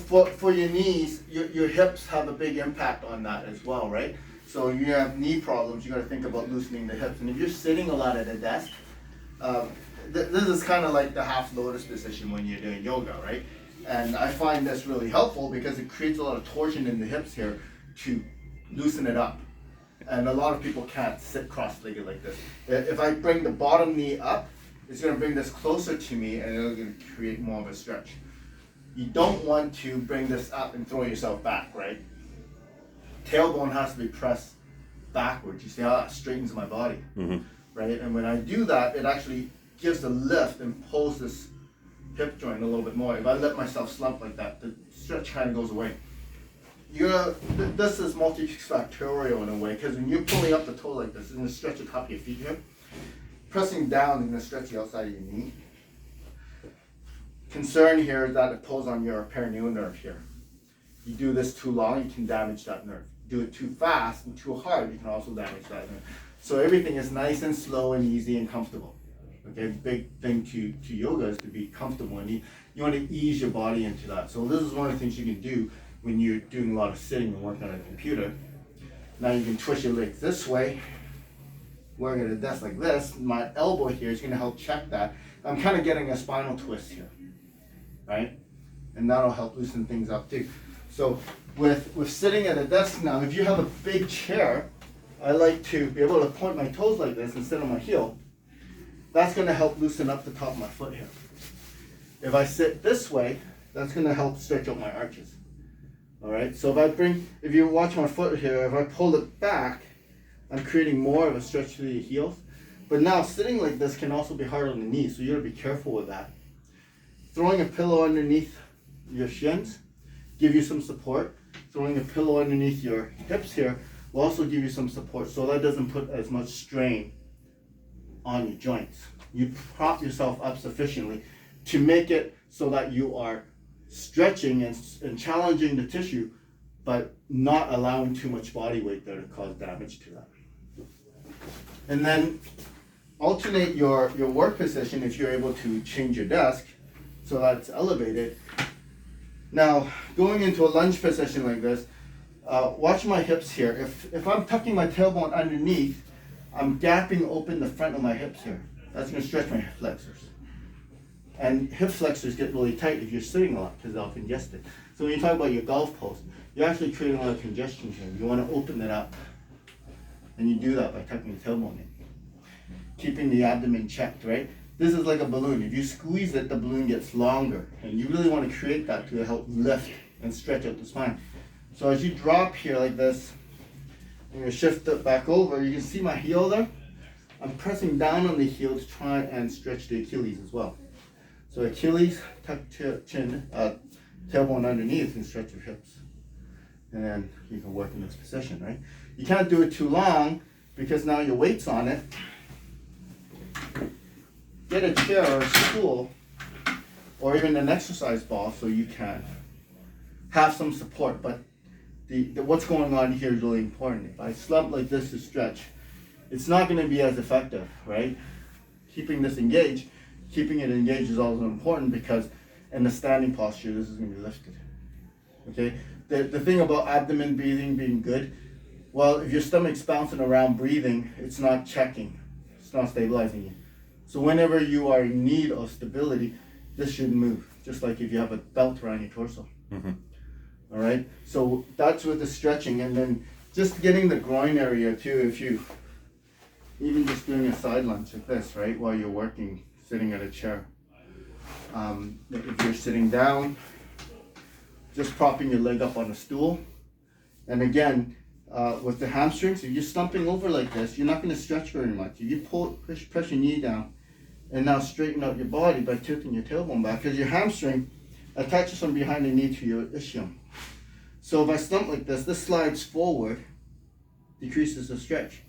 for your knees, your hips have a big impact on that as well, right? So if you have knee problems, you got to think about loosening the hips. And if you're sitting a lot at a desk, um, this is kind of like the half lotus position when you're doing yoga, right? And I find this really helpful because it creates a lot of torsion in the hips here to loosen it up. And a lot of people can't sit cross-legged like this. If I bring the bottom knee up, it's going to bring this closer to me and it'll going to create more of a stretch. You don't want to bring this up and throw yourself back, right? Tailbone has to be pressed backwards. You see how that straightens my body, right? And when I do that, it actually gives a lift and pulls this hip joint a little bit more. If I let myself slump like that, the stretch kind of goes away. This is multifactorial in a way, because when you're pulling up the toe like this, it's going to stretch the top of your feet here. Pressing down is going to stretch the outside of your knee. Concern here is that it pulls on your perineal nerve here. You do this too long, you can damage that nerve. Do it too fast and too hard, you can also damage that nerve. So everything is nice and slow and easy and comfortable. Okay, big thing to yoga is to be comfortable, and you want to ease your body into that. So this is one of the things you can do when you're doing a lot of sitting and working on a computer. Now you can twist your legs this way, working at a desk like this. My elbow here is going to help check that. I'm kind of getting a spinal twist here, right? And that'll help loosen things up too. So with sitting at a desk now, if you have a big chair, I like to be able to point my toes like this and sit on my heel. That's going to help loosen up the top of my foot here. If I sit this way, that's going to help stretch out my arches. All right, so if you watch my foot here, if I pull it back, I'm creating more of a stretch to the heels. But now sitting like this can also be hard on the knees, so you gotta be careful with that. Throwing a pillow underneath your shins, give you some support. Throwing a pillow underneath your hips here will also give you some support, so that doesn't put as much strain on your joints. You prop yourself up sufficiently to make it so that you are stretching and challenging the tissue, but not allowing too much body weight there to cause damage to that. And then alternate your work position if you're able to change your desk so that it's elevated. Now, going into a lunge position like this, watch my hips here. If I'm tucking my tailbone underneath, I'm gapping open the front of my hips here. That's going to stretch my hip flexors. And hip flexors get really tight if you're sitting a lot because they'll congest it. So when you talk about your golf post, you're actually creating a lot of congestion here. You want to open it up. And you do that by tucking the tailbone in. Keeping the abdomen checked, right? This is like a balloon. If you squeeze it, the balloon gets longer. And you really want to create that to help lift and stretch out the spine. So as you drop here like this, I'm going to shift it back over. You can see my heel there. I'm pressing down on the heel to try and stretch the Achilles as well. So Achilles, tuck chin, tailbone underneath, and stretch your hips. And then you can work in this position, right? You can't do it too long because now your weight's on it. Get a chair or a stool or even an exercise ball so you can have some support. But what's going on here is really important. If I slump like this to stretch, it's not going to be as effective, right? Keeping it engaged is also important because in the standing posture, this is going to be lifted. Okay? The thing about abdomen breathing being good, well, if your stomach's bouncing around breathing, it's not checking. It's not stabilizing you. So whenever you are in need of stability, this should move, just like if you have a belt around your torso. All right? So that's with the stretching. And then just getting the groin area too, if you, even just doing a side lunge like this, right, while you're working, sitting at a chair. If you're sitting down, just propping your leg up on a stool. And again, with the hamstrings, if you're slumping over like this, you're not going to stretch very much. If you press your knee down and now straighten out your body by tilting your tailbone back, because your hamstring attaches from behind the knee to your ischium. So if I slump like this, this slides forward, decreases the stretch.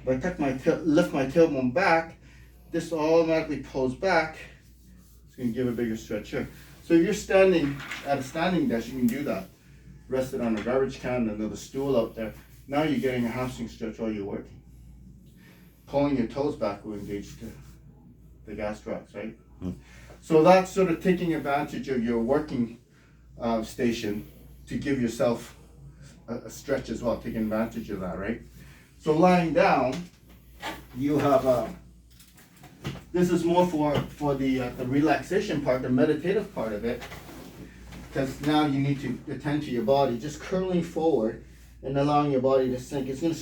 If I lift my tailbone back, this automatically pulls back. It's going to give a bigger stretch here. So if you're standing at a standing desk, you can do that. Rest it on a garbage can, another stool out there. Now you're getting a hamstring stretch while you're working. Pulling your toes back will engage the gastrocs, right? So that's sort of taking advantage of your working station to give yourself a stretch as well, taking advantage of that, right? So lying down, you have this is more for the relaxation part, the meditative part of it, because now you need to attend to your body. Just curling forward and allowing your body to sink. It's going to